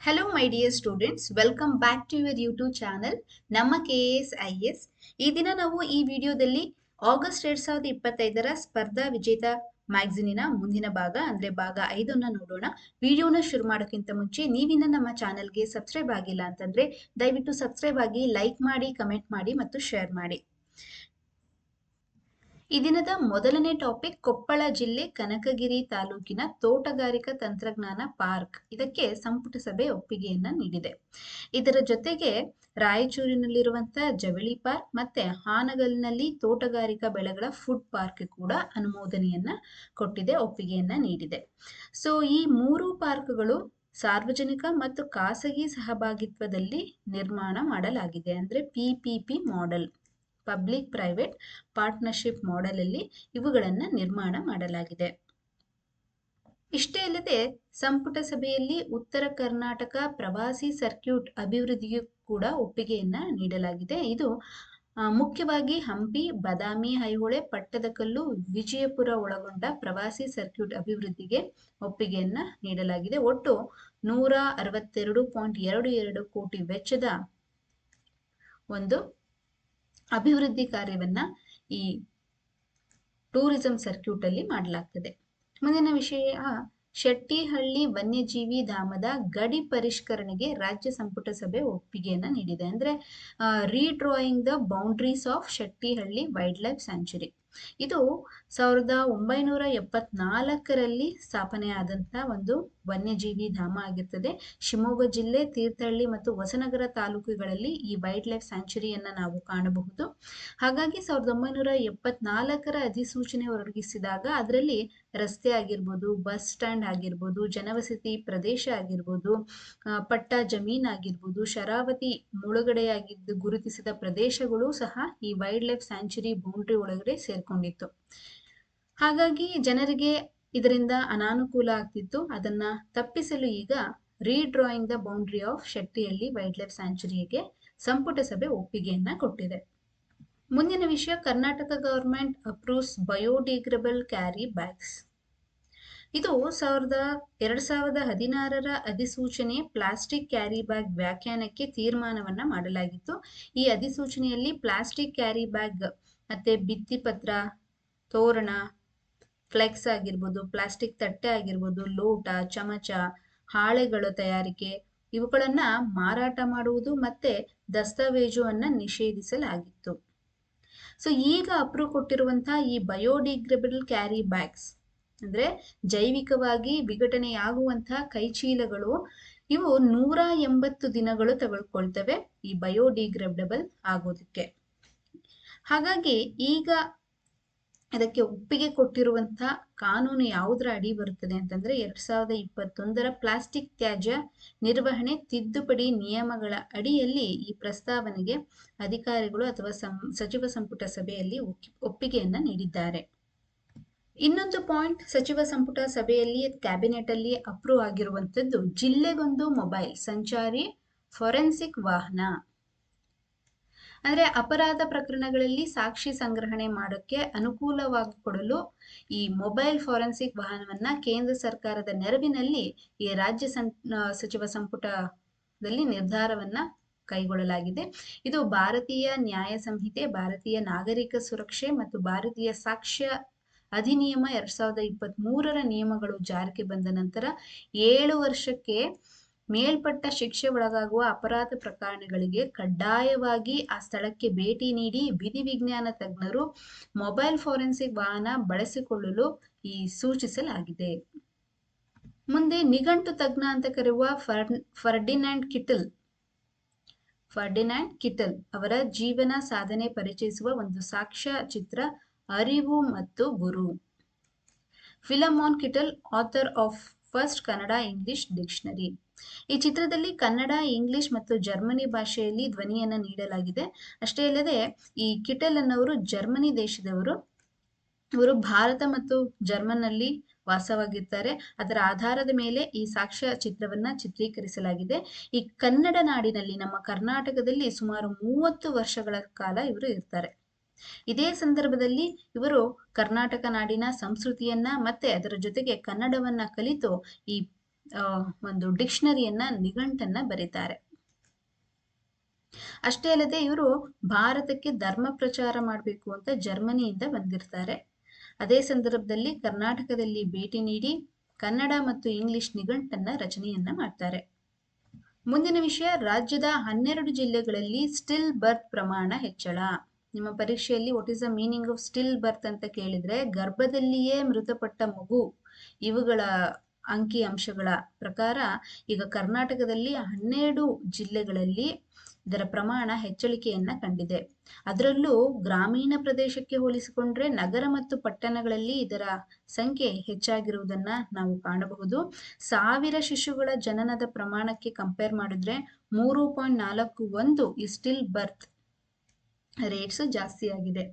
Hello my dear students, welcome back to your YouTube channel ನಮ್ಮ KSIS. ಈ ದಿನ ನಾವು ಈ ವಿಡಿಯೋದಲ್ಲಿ ಆಗಸ್ಟ್ 2025ರ ಸ್ಪರ್ಧಾ ವಿಜೇತ ಮ್ಯಾಗಝಿನಿನ ಮುಂದಿನ ಭಾಗ ಅಂದ್ರೆ ಭಾಗ 5ನ್ನ ನೋಡೋಣ. ವಿಡಿಯೋನ ಶುರು ಮಾಡೋಕ್ಕಿಂತ ಮುಂಚೆ ನೀವಿನ್ನ ನಮ್ಮ ಚಾನಲ್ಗೆ ಸಬ್ಸ್ಕ್ರೈಬ್ ಆಗಿಲ್ಲ ಅಂತಂದ್ರೆ ದಯವಿಟ್ಟು ಸಬ್ಸ್ಕ್ರೈಬ್ ಆಗಿ, ಲೈಕ್ ಮಾಡಿ, ಕಮೆಂಟ್ ಮಾಡಿ ಮತ್ತು ಶೇರ್ ಮಾಡಿ. ಈ ದಿನದ ಮೊದಲನೇ ಟಾಪಿಕ್ ಕೊಪ್ಪಳ ಜಿಲ್ಲೆ ಕನಕಗಿರಿ ತಾಲೂಕಿನ ತೋಟಗಾರಿಕಾ ತಂತ್ರಜ್ಞಾನ ಪಾರ್ಕ್. ಇದಕ್ಕೆ ಸಂಪುಟ ಸಭೆ ಒಪ್ಪಿಗೆಯನ್ನ ನೀಡಿದೆ. ಇದರ ಜೊತೆಗೆ ರಾಯಚೂರಿನಲ್ಲಿರುವಂತಹ ಜವಳಿ ಪಾರ್ಕ್ ಮತ್ತೆ ಹಾನಗಲ್ನಲ್ಲಿ ತೋಟಗಾರಿಕಾ ಬೆಳೆಗಳ ಫುಡ್ ಪಾರ್ಕ್ ಕೂಡ ಅನುಮೋದನೆಯನ್ನ ಕೊಟ್ಟಿದೆ, ಒಪ್ಪಿಗೆಯನ್ನ ನೀಡಿದೆ. ಸೊ ಈ ಮೂರು ಪಾರ್ಕ್ಗಳು ಸಾರ್ವಜನಿಕ ಮತ್ತು ಖಾಸಗಿ ಸಹಭಾಗಿತ್ವದಲ್ಲಿ ನಿರ್ಮಾಣ ಮಾಡಲಾಗಿದೆ. ಅಂದ್ರೆ PPP model, public private partnership model ಅಲ್ಲಿ ಇವುಗಳನ್ನು ನಿರ್ಮಾಣ ಮಾಡಲಾಗಿದೆ. ಇಷ್ಟೇ ಅಲ್ಲದೆ ಸಂಪುಟ ಸಭೆಯಲ್ಲಿ ಉತ್ತರ ಕರ್ನಾಟಕ ಪ್ರವಾಸಿ ಸರ್ಕ್ಯೂಟ್ ಅಭಿವೃದ್ಧಿಗೂ ಕೂಡ ಒಪ್ಪಿಗೆಯನ್ನ ನೀಡಲಾಗಿದೆ. ಇದು ಮುಖ್ಯವಾಗಿ ಹಂಪಿ, ಬಾದಾಮಿ, ಐಹೊಳೆ, ಪಟ್ಟದಕಲ್ಲು, ವಿಜಯಪುರ ಒಳಗೊಂಡ ಪ್ರವಾಸಿ ಸರ್ಕ್ಯೂಟ್ ಅಭಿವೃದ್ಧಿಗೆ ಒಪ್ಪಿಗೆಯನ್ನ ನೀಡಲಾಗಿದೆ. ಒಟ್ಟು 162.22 ಕೋಟಿ ವೆಚ್ಚದ ಒಂದು ಅಭಿವೃದ್ಧಿ ಕಾರ್ಯವನ್ನ ಈ ಟೂರಿಸಂ ಸರ್ಕ್ಯೂಟ್ ಅಲ್ಲಿ ಮಾಡಲಾಗ್ತದೆ. ಮುಂದಿನ ವಿಷಯ, ಶೆಟ್ಟಿಹಳ್ಳಿ ವನ್ಯಜೀವಿ ಧಾಮದ ಗಡಿ ಪರಿಷ್ಕರಣೆಗೆ ರಾಜ್ಯ ಸಂಪುಟ ಸಭೆ ಒಪ್ಪಿಗೆಯನ್ನ ನೀಡಿದೆ. ಅಂದ್ರೆ redrawing the boundaries of Shettihalli wildlife sanctuary. ಇದು 1974ರಲ್ಲಿ ಸ್ಥಾಪನೆಯಾದಂತಹ ಒಂದು ವನ್ಯಜೀವಿ ಧಾಮ ಆಗಿರ್ತದೆ. ಶಿವಮೊಗ್ಗ ಜಿಲ್ಲೆ ತೀರ್ಥಹಳ್ಳಿ ಮತ್ತು ಹೊಸನಗರ ತಾಲೂಕುಗಳಲ್ಲಿ ಈ ವೈಲ್ಡ್ ಲೈಫ್ ಸ್ಯಾಂಚುರಿಯನ್ನ ನಾವು ಕಾಣಬಹುದು. ಹಾಗಾಗಿ 1974ರ ಅಧಿಸೂಚನೆ ಹೊರಡಿಸಿದಾಗ ಅದರಲ್ಲಿ ರಸ್ತೆ ಆಗಿರ್ಬೋದು, ಬಸ್ ಸ್ಟ್ಯಾಂಡ್ ಆಗಿರ್ಬೋದು, ಜನವಸತಿ ಪ್ರದೇಶ ಆಗಿರ್ಬೋದು, ಪಟ್ಟ ಜಮೀನ್ ಆಗಿರ್ಬೋದು, ಶರಾವತಿ ಮುಳುಗಡೆಯಾಗಿದ್ದು ಗುರುತಿಸಿದ ಪ್ರದೇಶಗಳು ಸಹ ಈ ವೈಲ್ಡ್ ಲೈಫ್ ಸ್ಯಾಂಚುರಿ ಬೌಂಡ್ರಿ ಒಳಗಡೆ ಸೇರ್ಕೊಂಡಿತ್ತು. ಹಾಗಾಗಿ ಜನರಿಗೆ ಇದರಿಂದ ಅನಾನುಕೂಲ ಆಗ್ತಿತ್ತು. ಅದನ್ನ ತಪ್ಪಿಸಲು ಈಗ redrawing the boundary of Shettihalli wildlife ಸ್ಯಾಂಚುರಿಗೆ ಸಂಪುಟ ಸಭೆ ಒಪ್ಪಿಗೆಯನ್ನ ಕೊಟ್ಟಿದೆ. ಮುಂದಿನ ವಿಷಯ, ಕರ್ನಾಟಕ government approves biodegradable carry bags. ಇದು 2016ರ ಅಧಿಸೂಚನೆ ಪ್ಲಾಸ್ಟಿಕ್ ಕ್ಯಾರಿ ಬ್ಯಾಗ್ ವ್ಯಾಖ್ಯಾನಕ್ಕೆ ತೀರ್ಮಾನವನ್ನ ಮಾಡಲಾಗಿತ್ತು. ಈ ಅಧಿಸೂಚನೆಯಲ್ಲಿ ಪ್ಲಾಸ್ಟಿಕ್ ಕ್ಯಾರಿ ಬ್ಯಾಗ್ ಮತ್ತೆ ಭಿತ್ತಿಪತ್ರ, ತೋರಣ, ಫ್ಲೆಕ್ಸ್ ಆಗಿರ್ಬೋದು, ಪ್ಲಾಸ್ಟಿಕ್ ತಟ್ಟೆ ಆಗಿರ್ಬೋದು, ಲೋಟ, ಚಮಚ, ಹಾಳೆಗಳ ತಯಾರಿಕೆ ಇವುಗಳನ್ನ ಮಾರಾಟ ಮಾಡುವುದು ಮತ್ತೆ ದಸ್ತಾವೇಜುವನ್ನ ನಿಷೇಧಿಸಲಾಗಿತ್ತು. ಸೊ ಈಗ ಅಪ್ರೂವ್ ಕೊಟ್ಟಿರುವಂತಹ ಈ ಬಯೋಡಿಗ್ರೇಡಬಲ್ ಕ್ಯಾರಿ ಬ್ಯಾಗ್ಸ್ ಅಂದ್ರೆ ಜೈವಿಕವಾಗಿ ವಿಘಟನೆಯಾಗುವಂತಹ ಕೈಚೀಲಗಳು, ಇವು 180 ದಿನಗಳು ತೆಗೆದುಕೊಳ್ತವೆ ಈ ಬಯೋಡಿಗ್ರೇಡಬಲ್ ಆಗೋದಕ್ಕೆ. ಹಾಗಾಗಿ ಈಗ ಇದಕ್ಕೆ ಒಪ್ಪಿಗೆ ಕೊಟ್ಟಿರುವಂತಹ ಕಾನೂನು ಯಾವುದರ ಅಡಿ ಬರುತ್ತದೆ ಅಂತಂದ್ರೆ 2021ರ ಪ್ಲಾಸ್ಟಿಕ್ ತ್ಯಾಜ್ಯ ನಿರ್ವಹಣೆ ತಿದ್ದುಪಡಿ ನಿಯಮಗಳ ಅಡಿಯಲ್ಲಿ ಈ ಪ್ರಸ್ತಾವನೆಗೆ ಅಧಿಕಾರಿಗಳು ಅಥವಾ ಸಚಿವ ಸಂಪುಟ ಸಭೆಯಲ್ಲಿ ಒಪ್ಪಿಗೆಯನ್ನ ನೀಡಿದ್ದಾರೆ. ಇನ್ನೊಂದು ಪಾಯಿಂಟ್, ಸಚಿವ ಸಂಪುಟ ಸಭೆಯಲ್ಲಿ ಕ್ಯಾಬಿನೆಟ್ ಅಲ್ಲಿ ಅಪ್ರೂವ್ ಆಗಿರುವಂತದ್ದು ಜಿಲ್ಲೆಗೊಂದು ಮೊಬೈಲ್ ಸಂಚಾರಿ ಫೋರೆನ್ಸಿಕ್ ವಾಹನ. ಅಂದ್ರೆ ಅಪರಾಧ ಪ್ರಕರಣಗಳಲ್ಲಿ ಸಾಕ್ಷಿ ಸಂಗ್ರಹಣೆ ಮಾಡೋಕ್ಕೆ ಅನುಕೂಲವಾಗಿ ಕೊಡಲು ಈ ಮೊಬೈಲ್ ಫೋರೆನ್ಸಿಕ್ ವಾಹನವನ್ನ ಕೇಂದ್ರ ಸರ್ಕಾರದ ನೆರವಿನಲ್ಲಿ ಈ ರಾಜ್ಯ ಸಚಿವ ಸಂಪುಟದಲ್ಲಿ ನಿರ್ಧಾರವನ್ನ ಕೈಗೊಳ್ಳಲಾಗಿದೆ. ಇದು ಭಾರತೀಯ ನ್ಯಾಯ ಸಂಹಿತೆ, ಭಾರತೀಯ ನಾಗರಿಕ ಸುರಕ್ಷೆ ಮತ್ತು ಭಾರತೀಯ ಸಾಕ್ಷ್ಯ ಅಧಿನಿಯಮ 2023ರ ನಿಯಮಗಳು ಜಾರಿಗೆ ಬಂದ ನಂತರ 7 ವರ್ಷಕ್ಕೆ ಮೇಲ್ಪಟ್ಟ ಶಿಕ್ಷೆ ಒಳಗಾಗುವ ಅಪರಾಧ ಪ್ರಕರಣಗಳಿಗೆ ಕಡ್ಡಾಯವಾಗಿ ಆ ಸ್ಥಳಕ್ಕೆ ಭೇಟಿ ನೀಡಿ ವಿಧಿವಿಜ್ಞಾನ ತಜ್ಞರು ಮೊಬೈಲ್ ಫೋರೆನ್ಸಿಕ್ ವಾಹನ ಬಳಸಿಕೊಳ್ಳಲು ಈ ಸೂಚಿಸಲಾಗಿದೆ. ಮುಂದೆ ನಿಘಂಟು ತಜ್ಞ ಅಂತ ಕರೆಯುವ ಫರ್ಡಿನ್ಯಾಂಡ್ ಕಿಟಲ್ ಅವರ ಜೀವನ ಸಾಧನೆ ಪರಿಚಯಿಸುವ ಒಂದು ಸಾಕ್ಷ್ಯ ಚಿತ್ರ ಅರಿವು ಮತ್ತು ಗುರು. Philemon Kittel, author of first Kannada English dictionary. ಈ ಚಿತ್ರದಲ್ಲಿ ಕನ್ನಡ, ಇಂಗ್ಲಿಷ್ ಮತ್ತು ಜರ್ಮನಿ ಭಾಷೆಯಲ್ಲಿ ಧ್ವನಿಯನ್ನ ನೀಡಲಾಗಿದೆ. ಅಷ್ಟೇ ಅಲ್ಲದೆ ಈ ಕಿಟಲ್ ಅನ್ನವರು ಜರ್ಮನಿ ದೇಶದವರು. ಇವರು ಭಾರತ ಮತ್ತು ಜರ್ಮನ್ ನಲ್ಲಿ ವಾಸವಾಗಿರ್ತಾರೆ. ಅದರ ಆಧಾರದ ಮೇಲೆ ಈ ಸಾಕ್ಷ್ಯ ಚಿತ್ರವನ್ನ ಚಿತ್ರೀಕರಿಸಲಾಗಿದೆ. ಈ ಕನ್ನಡ ನಾಡಿನಲ್ಲಿ, ನಮ್ಮ ಕರ್ನಾಟಕದಲ್ಲಿ ಸುಮಾರು 30 ವರ್ಷಗಳ ಕಾಲ ಇವರು ಇರ್ತಾರೆ. ಇದೇ ಸಂದರ್ಭದಲ್ಲಿ ಇವರು ಕರ್ನಾಟಕ ನಾಡಿನ ಸಂಸ್ಕೃತಿಯನ್ನ ಮತ್ತೆ ಅದರ ಜೊತೆಗೆ ಕನ್ನಡವನ್ನ ಕಲಿತು ಈ ಒಂದು ಡಿಕ್ಷನರಿಯನ್ನ, ನಿಘಂಟನ್ನ ಬರೀತಾರೆ. ಅಷ್ಟೇ ಅಲ್ಲದೆ ಇವರು ಭಾರತಕ್ಕೆ ಧರ್ಮ ಪ್ರಚಾರ ಮಾಡಬೇಕು ಅಂತ ಜರ್ಮನಿಯಿಂದ ಬಂದಿರ್ತಾರೆ. ಅದೇ ಸಂದರ್ಭದಲ್ಲಿ ಕರ್ನಾಟಕದಲ್ಲಿ ಭೇಟಿ ನೀಡಿ ಕನ್ನಡ ಮತ್ತು ಇಂಗ್ಲಿಷ್ ನಿಘಂಟನ್ನ ರಚನೆಯನ್ನ ಮಾಡ್ತಾರೆ. ಮುಂದಿನ ವಿಷಯ, ರಾಜ್ಯದ 12 ಜಿಲ್ಲೆಗಳಲ್ಲಿ ಸ್ಟಿಲ್ ಬರ್ತ್ ಪ್ರಮಾಣ ಹೆಚ್ಚಳ. ನಿಮ್ಮ ಪರೀಕ್ಷೆಯಲ್ಲಿ what is the meaning of stillbirth ಅಂತ ಕೇಳಿದ್ರೆ, ಗರ್ಭದಲ್ಲಿಯೇ ಮೃತಪಟ್ಟ ಮಗು, ಇವುಗಳ ಅಂಕಿ ಅಂಶಗಳ ಪ್ರಕಾರ ಈಗ ಕರ್ನಾಟಕದಲ್ಲಿ 12 ಜಿಲ್ಲೆಗಳಲ್ಲಿ ಇದರ ಪ್ರಮಾಣ ಹೆಚ್ಚಳಿಕೆಯನ್ನ ಕಂಡಿದೆ. ಅದರಲ್ಲೂ ಗ್ರಾಮೀಣ ಪ್ರದೇಶಕ್ಕೆ ಹೋಲಿಸಿಕೊಂಡ್ರೆ ನಗರ ಮತ್ತು ಪಟ್ಟಣಗಳಲ್ಲಿ ಇದರ ಸಂಖ್ಯೆ ಹೆಚ್ಚಾಗಿರುವುದನ್ನ ನಾವು ಕಾಣಬಹುದು. 1000 ಶಿಶುಗಳ ಜನನದ ಪ್ರಮಾಣಕ್ಕೆ ಕಂಪೇರ್ ಮಾಡಿದ್ರೆ 3.41 ಈ ಸ್ಟಿಲ್ ಬರ್ತ್ ರೇಟ್ಸ್ ಜಾಸ್ತಿ ಆಗಿದೆ.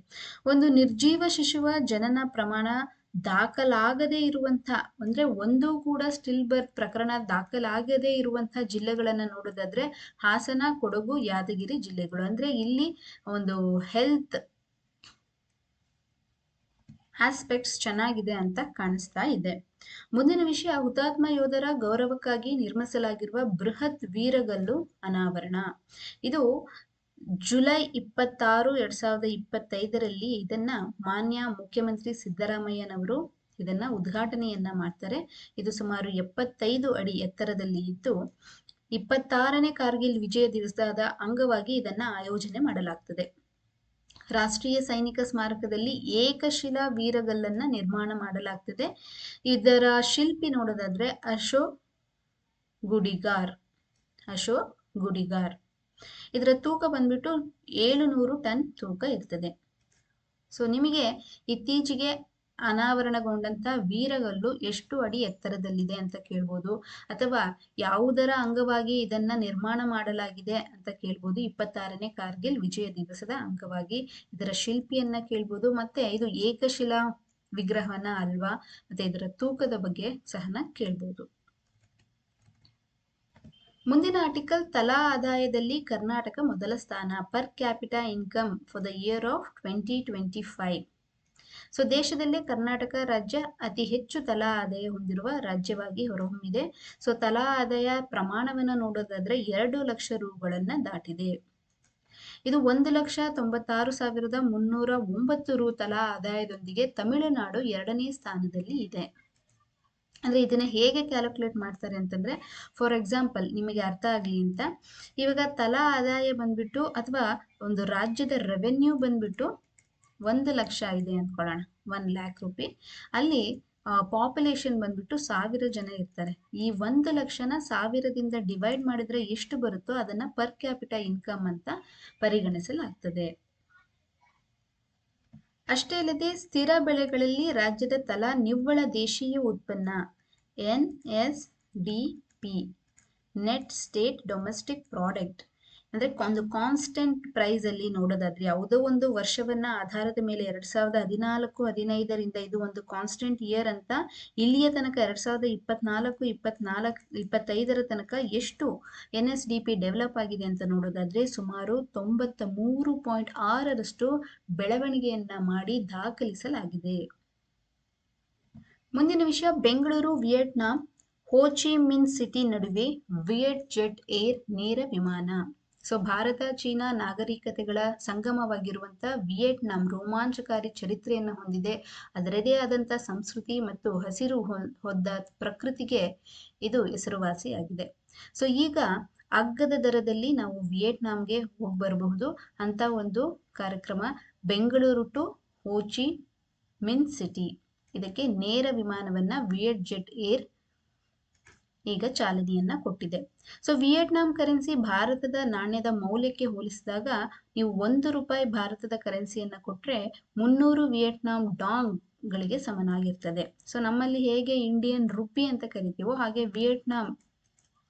ಒಂದು ನಿರ್ಜೀವ ಶಿಶುವ ಜನನ ಪ್ರಮಾಣ ದಾಖಲಾಗದೇ ಇರುವಂತ, ಅಂದ್ರೆ ಒಂದು ಕೂಡ ಸ್ಟಿಲ್ ಬರ್ತ್ ಪ್ರಕರಣ ದಾಖಲಾಗದೇ ಇರುವಂತಹ ಜಿಲ್ಲೆಗಳನ್ನ ನೋಡೋದಾದ್ರೆ ಹಾಸನ, ಕೊಡಗು, ಯಾದಗಿರಿ ಜಿಲ್ಲೆಗಳು. ಅಂದ್ರೆ ಇಲ್ಲಿ ಒಂದು ಹೆಲ್ತ್ ಆಸ್ಪೆಕ್ಟ್ಸ್ ಚೆನ್ನಾಗಿದೆ ಅಂತ ಕಾಣಿಸ್ತಾ ಇದೆ. ಮುಂದಿನ ವಿಷಯ, ಹುತಾತ್ಮ ಯೋಧರ ಗೌರವಕ್ಕಾಗಿ ನಿರ್ಮಿಸಲಾಗಿರುವ ಬೃಹತ್ ವೀರಗಲ್ಲು ಅನಾವರಣ. ಇದು ಜುಲೈ 26, 2025ರಲ್ಲಿ ಇದನ್ನ ಮಾನ್ಯ ಮುಖ್ಯಮಂತ್ರಿ ಸಿದ್ದರಾಮಯ್ಯನವರು ಇದನ್ನ ಉದ್ಘಾಟನೆಯನ್ನ ಮಾಡ್ತಾರೆ. ಇದು ಸುಮಾರು 75 ಅಡಿ ಎತ್ತರದಲ್ಲಿ ಇದ್ದು 26ನೇ ಕಾರ್ಗಿಲ್ ವಿಜಯ ದಿವಸದ ಅಂಗವಾಗಿ ಇದನ್ನ ಆಯೋಜನೆ ಮಾಡಲಾಗ್ತದೆ. ರಾಷ್ಟ್ರೀಯ ಸೈನಿಕ ಸ್ಮಾರಕದಲ್ಲಿ ಏಕಶಿಲಾ ವೀರಗಲ್ಲನ್ನ ನಿರ್ಮಾಣ ಮಾಡಲಾಗ್ತದೆ. ಇದರ ಶಿಲ್ಪಿ ನೋಡೋದಾದ್ರೆ ಅಶೋಕ್ ಗುಡಿಗಾರ್. ಇದರ ತೂಕ ಬಂದ್ಬಿಟ್ಟು 700 ಟನ್ ತೂಕ ಇರ್ತದೆ. ಸೊ ನಿಮಗೆ ಇತ್ತೀಚೆಗೆ ಅನಾವರಣಗೊಂಡಂತ ವೀರಗಲ್ಲು ಎಷ್ಟು ಅಡಿ ಎತ್ತರದಲ್ಲಿದೆ ಅಂತ ಕೇಳ್ಬೋದು, ಅಥವಾ ಯಾವುದರ ಅಂಗವಾಗಿ ಇದನ್ನ ನಿರ್ಮಾಣ ಮಾಡಲಾಗಿದೆ ಅಂತ ಕೇಳ್ಬೋದು. 26ನೇ ಕಾರ್ಗಿಲ್ ವಿಜಯ ದಿವಸದ ಅಂಗವಾಗಿ ಇದರ ಶಿಲ್ಪಿಯನ್ನ ಕೇಳ್ಬೋದು, ಮತ್ತೆ ಇದು ಏಕಶಿಲಾ ವಿಗ್ರಹನ ಅಲ್ವಾ, ಮತ್ತೆ ಇದರ ತೂಕದ ಬಗ್ಗೆ ಸಹನ ಕೇಳ್ಬೋದು. ಮುಂದಿನ ಆರ್ಟಿಕಲ್, ತಲಾ ಆದಾಯದಲ್ಲಿ ಕರ್ನಾಟಕ ಮೊದಲ ಸ್ಥಾನ, per capita income for the year of 2025. So ದೇಶದಲ್ಲೇ ಕರ್ನಾಟಕ ರಾಜ್ಯ ಅತಿ ಹೆಚ್ಚು ತಲಾ ಆದಾಯ ಹೊಂದಿರುವ ರಾಜ್ಯವಾಗಿ ಹೊರಹೊಮ್ಮಿದೆ. ಸೊ ತಲಾ ಆದಾಯ ಪ್ರಮಾಣವನ್ನು ನೋಡೋದಾದ್ರೆ 2 ಲಕ್ಷ ರೂಗಳನ್ನ ದಾಟಿದೆ. ಇದು 1,96,309 ರು ತಲಾ ಆದಾಯದೊಂದಿಗೆ ತಮಿಳುನಾಡು 2ನೇ ಸ್ಥಾನದಲ್ಲಿ ಇದೆ. ಅಂದ್ರೆ ಇದನ್ನ ಹೇಗೆ ಕ್ಯಾಲ್ಕುಲೇಟ್ ಮಾಡ್ತಾರೆ ಅಂತಂದ್ರೆ, ಫಾರ್ ಎಕ್ಸಾಂಪಲ್ ನಿಮಗೆ ಅರ್ಥ ಆಗ್ಲಿ ಅಂತ, ಇವಾಗ ತಲಾ ಆದಾಯ ಬಂದ್ಬಿಟ್ಟು ಅಥವಾ ಒಂದು ರಾಜ್ಯದ ರೆವೆನ್ಯೂ ಬಂದ್ಬಿಟ್ಟು 1 ಲಕ್ಷ ಇದೆ ಅಂದ್ಕೊಳ್ಳೋಣ, 1 ಲ್ಯಾಕ್ ರೂಪಿ. ಅಲ್ಲಿ ಪಾಪ್ಯುಲೇಷನ್ ಬಂದ್ಬಿಟ್ಟು 1000 ಜನ ಇರ್ತಾರೆ. ಈ 1 ಲಕ್ಷನ 1000ದಿಂದ ಡಿವೈಡ್ ಮಾಡಿದ್ರೆ ಎಷ್ಟು ಬರುತ್ತೋ ಅದನ್ನ ಪರ್ ಕ್ಯಾಪಿಟಾ ಇನ್ಕಮ್ ಅಂತ ಪರಿಗಣಿಸಲಾಗ್ತದೆ. ಅಷ್ಟೇ ಅಲ್ಲದೆ ಸ್ಥಿರ ಬೆಳೆಗಳಲ್ಲಿ ರಾಜ್ಯದ ತಲಾ ನಿವ್ವಳ ದೇಶೀಯ ಉತ್ಪನ್ನ NSDP, net state domestic product, ಅಂದ್ರೆ ಒಂದು ಕಾನ್ಸ್ಟೆಂಟ್ ಪ್ರೈಸ್ ಅಲ್ಲಿ ನೋಡೋದಾದ್ರೆ ಯಾವುದೋ ಒಂದು ವರ್ಷವನ್ನ ಆಧಾರದ ಮೇಲೆ 2014-15ರಿಂದ ಇದು ಒಂದು ಕಾನ್ಸ್ಟೆಂಟ್ ಇಯರ್ ಅಂತ, ಇಲ್ಲಿಯ ತನಕ 2024-25ರ ತನಕ ಎಷ್ಟು NSDP ಡೆವಲಪ್ ಆಗಿದೆ ಅಂತ ನೋಡೋದಾದ್ರೆ ಸುಮಾರು 93.6ರಷ್ಟು ಬೆಳವಣಿಗೆಯನ್ನ ಮಾಡಿ ದಾಖಲಿಸಲಾಗಿದೆ. ಮುಂದಿನ ವಿಷಯ, ಬೆಂಗಳೂರು ವಿಯೆಟ್ನಾಂ ಹೋ ಚಿ ಮಿನ್ ಸಿಟಿ ನಡುವೆ ವಿಯೆಟ್ ಜೆಟ್ ಏರ್ ನೇರ ವಿಮಾನ. ಸೊ ಭಾರತ ಚೀನಾ ನಾಗರಿಕತೆಗಳ ಸಂಗಮವಾಗಿರುವಂತ ವಿಯೆಟ್ನಾಂ ರೋಮಾಂಚಕಾರಿ ಚರಿತ್ರೆಯನ್ನು ಹೊಂದಿದೆ. ಅದರದೇ ಆದಂತ ಸಂಸ್ಕೃತಿ ಮತ್ತು ಹಸಿರು ಹೊದ್ದ ಪ್ರಕೃತಿಗೆ ಇದು ಹೆಸರುವಾಸಿಯಾಗಿದೆ. ಸೊ ಈಗ ಅಗ್ಗದ ದರದಲ್ಲಿ ನಾವು ವಿಯೆಟ್ನಾಂಗೆ ಹೋಗಿ ಬರಬಹುದು ಅಂತ ಒಂದು ಕಾರ್ಯಕ್ರಮ, ಬೆಂಗಳೂರು ಟು ಹೋ ಚಿ ಮಿನ್ ಸಿಟಿ. ಇದಕ್ಕೆ ನೇರ ವಿಮಾನವನ್ನ ವಿಯೆಟ್ ಜೆಟ್ ಏರ್ ಈಗ ಚಾಲನೆಯನ್ನ ಕೊಟ್ಟಿದೆ. ಸೊ ವಿಯೆಟ್ನಾಂ ಕರೆನ್ಸಿ ಭಾರತದ ನಾಣ್ಯದ ಮೌಲ್ಯಕ್ಕೆ ಹೋಲಿಸಿದಾಗ ನೀವು 1 ರೂಪಾಯಿ ಭಾರತದ ಕರೆನ್ಸಿಯನ್ನ ಕೊಟ್ರೆ 300 ವಿಯೆಟ್ನಾಂ ಡಾಂಗ್ ಗಳಿಗೆ ಸಮನಾಗಿರ್ತದೆ. ಸೊ ನಮ್ಮಲ್ಲಿ ಹೇಗೆ ಇಂಡಿಯನ್ ರುಪಿ ಅಂತ ಕರಿತೀವೋ ಹಾಗೆ ವಿಯೆಟ್ನಾಂ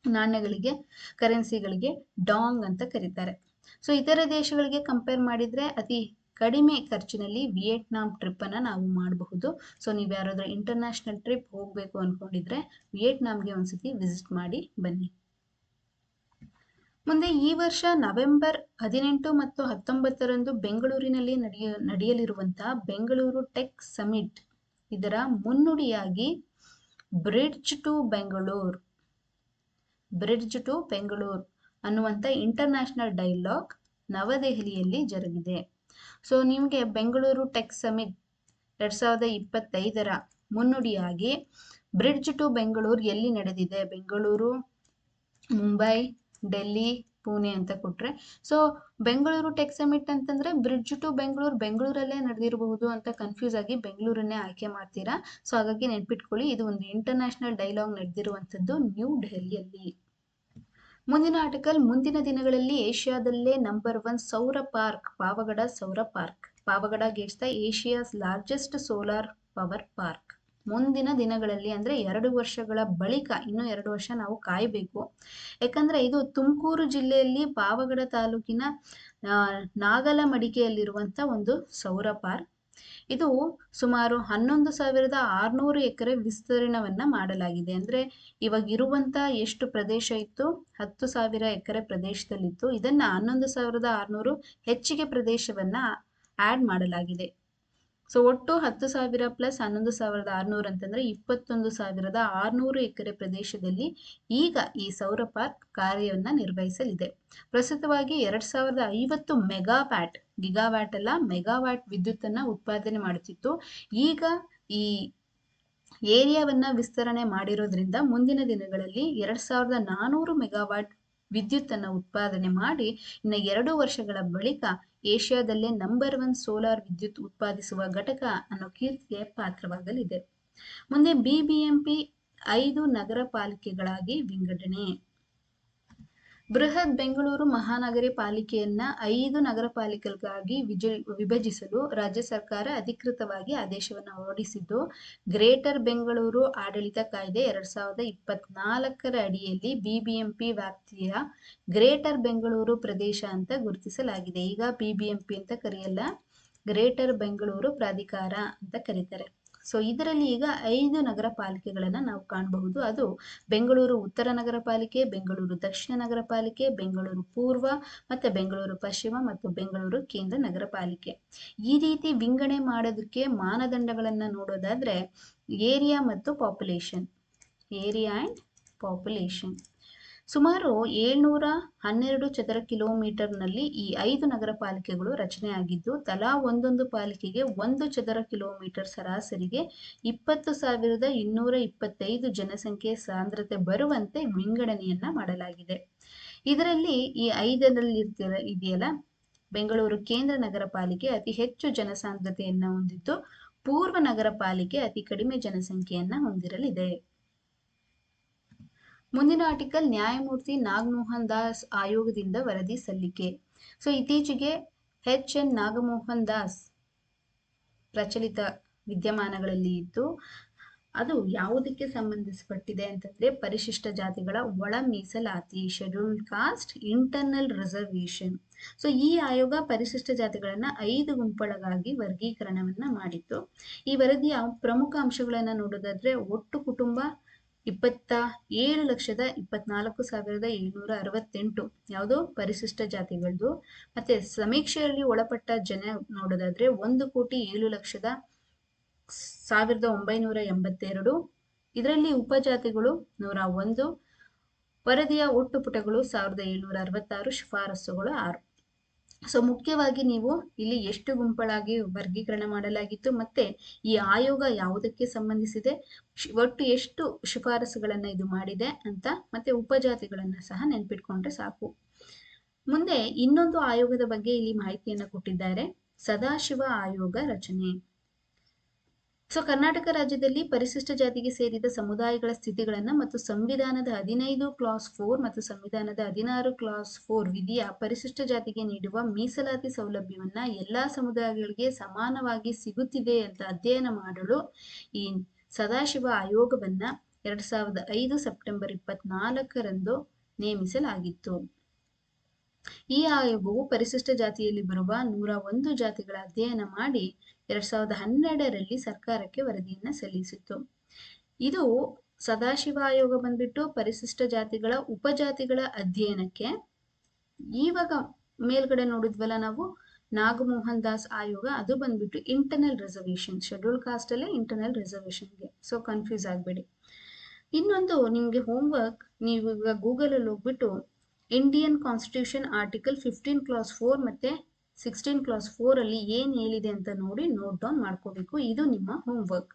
ನಾಣ್ಯಗಳಿಗೆ, ಕರೆನ್ಸಿಗಳಿಗೆ ಡಾಂಗ್ ಅಂತ ಕರೀತಾರೆ. ಸೊ ಇತರ ದೇಶಗಳಿಗೆ ಕಂಪೇರ್ ಮಾಡಿದ್ರೆ ಅತಿ ಕಡಿಮೆ ಖರ್ಚಿನಲ್ಲಿ ವಿಯೆಟ್ನಾಂ ಟ್ರಿಪ್ ಅನ್ನ ನಾವು ಮಾಡಬಹುದು. ಸೊ ನೀವು ಯಾರಾದ್ರೂ ಇಂಟರ್ನ್ಯಾಷನಲ್ ಟ್ರಿಪ್ ಹೋಗ್ಬೇಕು ಅನ್ಕೊಂಡಿದ್ರೆ ವಿಯೆಟ್ನಾಂಗೆ ಒಂದ್ಸತಿ ವಿಸಿಟ್ ಮಾಡಿ ಬನ್ನಿ. ಮುಂದೆ ಈ ವರ್ಷ ನವೆಂಬರ್ 18 ಮತ್ತು 19ರಂದು ಬೆಂಗಳೂರಿನಲ್ಲಿ ನಡೆಯಲಿರುವಂತಹ ಬೆಂಗಳೂರು ಟೆಕ್ ಸಮಿಟ್, ಇದರ ಮುನ್ನುಡಿಯಾಗಿ bridge to Bengaluru bridge to Bengaluru ಅನ್ನುವಂಥ ಇಂಟರ್ನ್ಯಾಷನಲ್ ಡೈಲಾಗ್ ನವದೆಹಲಿಯಲ್ಲಿ ಜರುಗಿದೆ. ಸೊ ನಿಮಗೆ ಬೆಂಗಳೂರು ಟೆಕ್ ಸಮಿಟ್ 2025ರ ಮುನ್ನುಡಿಯಾಗಿ ಬ್ರಿಡ್ಜ್ ಟು ಬೆಂಗಳೂರು ಎಲ್ಲಿ ನಡೆದಿದೆ? ಬೆಂಗಳೂರು, ಮುಂಬೈ, ಡೆಲ್ಲಿ, ಪುಣೆ ಅಂತ ಕೊಟ್ರೆ, ಸೊ ಬೆಂಗಳೂರು ಟೆಕ್ ಸಮಿಟ್ ಅಂತಂದ್ರೆ ಬ್ರಿಡ್ಜ್ ಟು ಬೆಂಗಳೂರು ಬೆಂಗಳೂರಲ್ಲೇ ನಡೆದಿರಬಹುದು ಅಂತ ಕನ್ಫ್ಯೂಸ್ ಆಗಿ ಬೆಂಗಳೂರನ್ನೇ ಆಯ್ಕೆ ಮಾಡ್ತೀರಾ. ಸೊ ಹಾಗಾಗಿ ನೆನ್ಪಿಟ್ಕೊಳ್ಳಿ, ಇದು ಒಂದು ಇಂಟರ್ನ್ಯಾಷನಲ್ ಡೈಲಾಗ್ ನಡೆದಿರುವಂಥದ್ದು ನ್ಯೂ ಡೆಲ್ಲಿಯಲ್ಲಿ. ಮುಂದಿನ ಆರ್ಟಿಕಲ್, ಮುಂದಿನ ದಿನಗಳಲ್ಲಿ ಏಷ್ಯಾದಲ್ಲೇ ನಂಬರ್ 1 ಸೌರ ಪಾರ್ಕ್ ಪಾವಗಡ ಸೌರ park. Pavagada gets the Asia's largest solar power park. ಮುಂದಿನ ದಿನಗಳಲ್ಲಿ ಅಂದರೆ 2 ವರ್ಷಗಳ ಬಳಿಕ, ಇನ್ನೂ 2 ವರ್ಷ ನಾವು ಕಾಯಬೇಕು. ಯಾಕಂದರೆ ಇದು ತುಮಕೂರು ಜಿಲ್ಲೆಯಲ್ಲಿ ಪಾವಗಡ ತಾಲೂಕಿನ ನಾಗಲಮಡಿಕೆಯಲ್ಲಿರುವಂಥ ಒಂದು ಸೌರ ಪಾರ್ಕ್. ಇದು ಸುಮಾರು 11,600 ಎಕರೆ ವಿಸ್ತೀರ್ಣವನ್ನು ಮಾಡಲಾಗಿದೆ. ಅಂದರೆ ಇವಾಗ ಇರುವಂಥ ಎಷ್ಟು ಪ್ರದೇಶ ಇತ್ತು? 10,000 ಎಕರೆ ಪ್ರದೇಶದಲ್ಲಿತ್ತು. ಇದನ್ನು 11,600 ಹೆಚ್ಚಿಗೆ ಪ್ರದೇಶವನ್ನು ಆ್ಯಡ್ ಮಾಡಲಾಗಿದೆ. ಸೊ ಒಟ್ಟು 10,000 ಪ್ಲಸ್ 11,600 ಅಂತಂದರೆ 21,600 ಎಕರೆ ಪ್ರದೇಶದಲ್ಲಿ ಈಗ ಈ ಸೌರ ಪಾರ್ಕ್ ಕಾರ್ಯವನ್ನು ನಿರ್ವಹಿಸಲಿದೆ. ಪ್ರಸ್ತುತವಾಗಿ 2,050 ಮೆಗಾವ್ಯಾಟ್, ಗಿಗಾವ್ಯಾಟ್ ಅಲ್ಲ, ಮೆಗಾವ್ಯಾಟ್ ವಿದ್ಯುತ್ತನ್ನು ಉತ್ಪಾದನೆ ಮಾಡುತ್ತಿತ್ತು. ಈಗ ಈ ಏರಿಯಾವನ್ನು ವಿಸ್ತರಣೆ ಮಾಡಿರೋದ್ರಿಂದ ಮುಂದಿನ ದಿನಗಳಲ್ಲಿ 2,400 ಮೆಗಾವ್ಯಾಟ್ ವಿದ್ಯುತ್ತನ್ನು ಉತ್ಪಾದನೆ ಮಾಡಿ ಇನ್ನು 2 ವರ್ಷಗಳ ಬಳಿಕ ಏಷ್ಯಾದಲ್ಲೇ ನಂಬರ್ 1 ಸೋಲಾರ್ ವಿದ್ಯುತ್ ಉತ್ಪಾದಿಸುವ ಘಟಕ ಅನ್ನೋ ಕೀರ್ತಿಗೆ ಪಾತ್ರವಾಗಲಿದೆ. ಮುಂದೆ ಬಿಬಿಎಂಪಿ 5 ನಗರ ಪಾಲಿಕೆಗಳಾಗಿ ವಿಂಗಡಣೆ. ಬೃಹತ್ ಬೆಂಗಳೂರು ಮಹಾನಗರ ಪಾಲಿಕೆಯನ್ನ 5 ನಗರ ಪಾಲಿಕೆಗಳಾಗಿ ವಿಭಜಿಸಲು ರಾಜ್ಯ ಸರ್ಕಾರ ಅಧಿಕೃತವಾಗಿ ಆದೇಶವನ್ನು ಹೊರಡಿಸಿದ್ದು, ಗ್ರೇಟರ್ ಬೆಂಗಳೂರು ಆಡಳಿತ ಕಾಯ್ದೆ 2024ರ ಅಡಿಯಲ್ಲಿ ಬಿಬಿಎಂಪಿ ವ್ಯಾಪ್ತಿಯ ಗ್ರೇಟರ್ ಬೆಂಗಳೂರು ಪ್ರದೇಶ ಅಂತ ಗುರುತಿಸಲಾಗಿದೆ. ಈಗ ಬಿಬಿಎಂಪಿ ಅಂತ ಕರೆಯಲ್ಲ, ಗ್ರೇಟರ್ ಬೆಂಗಳೂರು ಪ್ರಾಧಿಕಾರ ಅಂತ ಕರೀತಾರೆ. ಸೊ ಇದರಲ್ಲಿ ಈಗ 5 ನಗರ ಪಾಲಿಕೆಗಳನ್ನು ನಾವು ಕಾಣಬಹುದು. ಅದು ಬೆಂಗಳೂರು ಉತ್ತರ ನಗರ ಪಾಲಿಕೆ, ಬೆಂಗಳೂರು ದಕ್ಷಿಣ ನಗರ ಪಾಲಿಕೆ, ಬೆಂಗಳೂರು ಪೂರ್ವ ಮತ್ತು ಬೆಂಗಳೂರು ಪಶ್ಚಿಮ ಮತ್ತು ಬೆಂಗಳೂರು ಕೇಂದ್ರ ನಗರ ಪಾಲಿಕೆ. ಈ ರೀತಿ ವಿಂಗಡಣೆ ಮಾಡೋದಕ್ಕೆ ಮಾನದಂಡಗಳನ್ನು ನೋಡೋದಾದ್ರೆ ಏರಿಯಾ ಮತ್ತು ಪಾಪ್ಯುಲೇಷನ್, ಏರಿಯಾ ಆ್ಯಂಡ್ ಪಾಪ್ಯುಲೇಷನ್. ಸುಮಾರು 712 ಚದರ ಕಿಲೋಮೀಟರ್ನಲ್ಲಿ ಈ 5 ನಗರ ಪಾಲಿಕೆಗಳು ರಚನೆಯಾಗಿದ್ದು, ತಲಾ ಒಂದೊಂದು ಪಾಲಿಕೆಗೆ 1 ಚದರ ಕಿಲೋಮೀಟರ್ ಸರಾಸರಿಗೆ 20,225 ಜನಸಂಖ್ಯೆ ಸಾಂದ್ರತೆ ಬರುವಂತೆ ವಿಂಗಡಣೆಯನ್ನ ಮಾಡಲಾಗಿದೆ. ಇದರಲ್ಲಿ ಈ 5ರಲ್ಲಿ ಇದೆಯಲ್ಲ, ಬೆಂಗಳೂರು ಕೇಂದ್ರ ನಗರ ಪಾಲಿಕೆ ಅತಿ ಹೆಚ್ಚು ಜನಸಾಂದ್ರತೆಯನ್ನು ಹೊಂದಿದ್ದು, ಪೂರ್ವ ನಗರ ಪಾಲಿಕೆ ಅತಿ ಕಡಿಮೆ ಜನಸಂಖ್ಯೆಯನ್ನ ಹೊಂದಿರಲಿದೆ. ಮುಂದಿನ ಆರ್ಟಿಕಲ್, ನ್ಯಾಯಮೂರ್ತಿ ನಾಗಮೋಹನ್ ದಾಸ್ ಆಯೋಗದಿಂದ ವರದಿ ಸಲ್ಲಿಕೆ. ಸೊ ಇತ್ತೀಚೆಗೆ ಎನ್ ನಾಗಮೋಹನ್ ದಾಸ್ ಪ್ರಚಲಿತ ವಿದ್ಯಮಾನಗಳಲ್ಲಿ ಇದ್ದು, ಅದು ಯಾವುದಕ್ಕೆ ಸಂಬಂಧಿಸಲ್ಪಟ್ಟಿದೆ ಅಂತಂದ್ರೆ ಪರಿಶಿಷ್ಟ ಜಾತಿಗಳ ಒಳ ಮೀಸಲಾತಿ, scheduled cost internal reservation. So ಈ ಆಯೋಗ ಪರಿಶಿಷ್ಟ ಜಾತಿಗಳನ್ನ 5 ಗುಂಪುಗಳಾಗಿ ವರ್ಗೀಕರಣವನ್ನ ಮಾಡಿತ್ತು. ಈ ವರದಿಯ ಪ್ರಮುಖ ಅಂಶಗಳನ್ನ ನೋಡೋದಾದ್ರೆ, ಒಟ್ಟು ಕುಟುಂಬ 27,24,768 ಯಾವುದು ಪರಿಶಿಷ್ಟ ಜಾತಿಗಳದು. ಮತ್ತೆ ಸಮೀಕ್ಷೆಯಲ್ಲಿ ಒಳಪಟ್ಟ ಜನ ನೋಡೋದಾದ್ರೆ 1,07,1,982. ಇದರಲ್ಲಿ ಉಪಜಾತಿಗಳು 101. ವರದಿಯ ಒಟ್ಟು ಪುಟಗಳು 1,766, ಶಿಫಾರಸುಗಳು 6. ಸೊ ಮುಖ್ಯವಾಗಿ ನೀವು ಇಲ್ಲಿ ಎಷ್ಟು ಗುಂಪುಗಳಾಗಿ ವರ್ಗೀಕರಣ ಮಾಡಲಾಗಿತ್ತು, ಮತ್ತೆ ಈ ಆಯೋಗ ಯಾವುದಕ್ಕೆ ಸಂಬಂಧಿಸಿದೆ, ಒಟ್ಟು ಎಷ್ಟು ಶಿಫಾರಸುಗಳನ್ನ ಇದು ಮಾಡಿದೆ ಅಂತ, ಮತ್ತೆ ಉಪಜಾತಿಗಳನ್ನ ಸಹ ನೆನ್ಪಿಟ್ಕೊಂಡ್ರೆ ಸಾಕು. ಮುಂದೆ ಇನ್ನೊಂದು ಆಯೋಗದ ಬಗ್ಗೆ ಇಲ್ಲಿ ಮಾಹಿತಿಯನ್ನು ಕೊಟ್ಟಿದ್ದಾರೆ, ಸದಾಶಿವ ಆಯೋಗ ರಚನೆ. ಸೊ ಕರ್ನಾಟಕ ರಾಜ್ಯದಲ್ಲಿ ಪರಿಶಿಷ್ಟ ಜಾತಿಗೆ ಸೇರಿದ ಸಮುದಾಯಗಳ ಸ್ಥಿತಿಗಳನ್ನು ಮತ್ತು ಸಂವಿಧಾನದ 15 ಕ್ಲಾಸ್ 4 ಮತ್ತು ಸಂವಿಧಾನದ 16 ಕ್ಲಾಸ್ 4 ವಿಧಿಯ ಪರಿಶಿಷ್ಟ ಜಾತಿಗೆ ನೀಡುವ ಮೀಸಲಾತಿ ಸೌಲಭ್ಯವನ್ನ ಎಲ್ಲಾ ಸಮುದಾಯಗಳಿಗೆ ಸಮಾನವಾಗಿ ಸಿಗುತ್ತಿದೆ ಅಂತ ಅಧ್ಯಯನ ಮಾಡಲು ಈ ಸದಾಶಿವ ಆಯೋಗವನ್ನ 2005 ಸೆಪ್ಟೆಂಬರ್ 24ರಂದು ನೇಮಿಸಲಾಗಿತ್ತು. ಈ ಆಯೋಗವು ಪರಿಶಿಷ್ಟ ಜಾತಿಯಲ್ಲಿ ಬರುವ 101 ಜಾತಿಗಳ ಅಧ್ಯಯನ ಮಾಡಿ 2012ರಲ್ಲಿ ಸರ್ಕಾರಕ್ಕೆ ವರದಿಯನ್ನ ಸಲ್ಲಿಸಿತ್ತು. ಇದು ಸದಾಶಿವ ಆಯೋಗ ಬಂದ್ಬಿಟ್ಟು ಪರಿಶಿಷ್ಟ ಜಾತಿಗಳ ಉಪಜಾತಿಗಳ ಅಧ್ಯಯನಕ್ಕೆ. ಇವಾಗ ಮೇಲ್ಗಡೆ ನೋಡಿದ್ವಲ್ಲ ನಾವು ನಾಗಮೋಹನ್ ದಾಸ್ ಆಯೋಗ, ಅದು ಬಂದ್ಬಿಟ್ಟು ಇಂಟರ್ನಲ್ ರಿಸರ್ವೇಶನ್, ಶೆಡ್ಯೂಲ್ ಕಾಸ್ಟ್ ಅಲ್ಲೇ ಇಂಟರ್ನಲ್ ರಿಸರ್ವೇಶನ್ಗೆ. ಸೊ ಕನ್ಫ್ಯೂಸ್ ಆಗಬೇಡಿ. ಇನ್ನೊಂದು ನಿಮಗೆ ಹೋಮ್‌ವರ್ಕ್, ನೀವು ಈಗ ಗೂಗಲಲ್ಲಿ ಹೋಗ್ಬಿಟ್ಟು ಇಂಡಿಯನ್ ಕಾನ್ಸ್ಟಿಟ್ಯೂಷನ್ ಆರ್ಟಿಕಲ್ 15 ಕ್ಲಾಸ್ 4 ಮತ್ತೆ 16 ಕ್ಲಾಸ್ 4 ಅಲ್ಲಿ ಏನು ಹೇಳಿದೆ ಅಂತ ನೋಡಿ ನೋಟ್ ಡೌನ್ ಮಾಡ್ಕೋಬೇಕು. ಇದು ನಿಮ್ಮ ಹೋಮ್‌ವರ್ಕ್.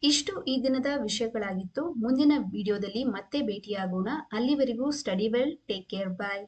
ಇಷ್ಟು ಈ ದಿನದ ವಿಷಯಗಳಾಗಿತ್ತು. ಮುಂದಿನ ವಿಡಿಯೋದಲ್ಲಿ ಮತ್ತೆ ಭೇಟಿಯಾಗೋಣ. ಅಲ್ಲಿವರೆಗೂ ಸ್ಟಡಿ ವೆಲ್, ಟೇಕ್ ಕೇರ್, ಬಾಯ್.